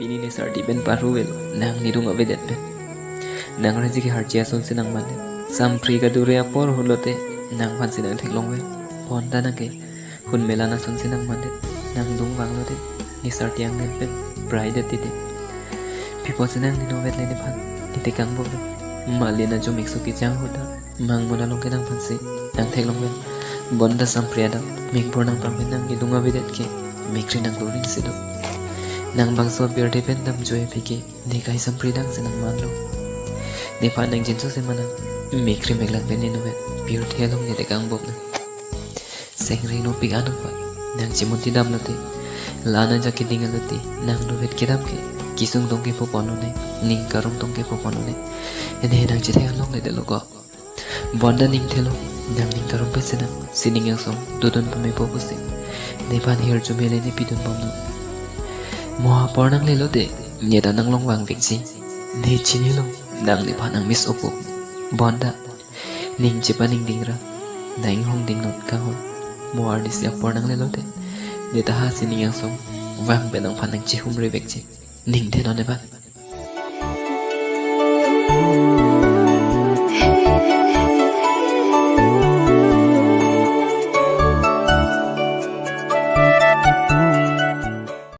pini ne sarti ben paru vel nang ni runga vedet ben nang raji ki harchia son se nang mane sam pri ka dure apor hulote nang phan se nang theklong ve pon ta na ke hun melana son se nang mane nang dung wang lote ni sarti ang nen ben bride ti de pipo se nang ni no vet le ne phan ni te kang bo malina jo mixo ki chang hota mang mona long ke nang phan se nang theklong ve bonda sam priya da ming por nang pang nang ni dunga vedet ke mikri nang lorin se do nang bangso biar depen dam joy piki ni kai sam pridang se nang manlo ni pa nang jinso se mana mikri meglang ben ni no biar thelong ni de kang bob na sengri no pig anu pa nang chimuti dam late lana ja ki dinga late nang no vet kidam ke kisung dong ke popono ne ning karum dong ke popono ne ene nang chi thea long le de logo bonda ning thelo nang ning karum pe se na sining yang som dodon pa me popo se ne pan her ju mele ne pidun bom no moha pornang le lote nyeda nang long wang viksi ne chini lo nang le phanang miss opo bonda ning chipa ning dingra naing hong ding not ka ho moar dis ya pornang le lote ne ta ha sining yang som wang benang phanang chi hum re vekchi ning de no ne ba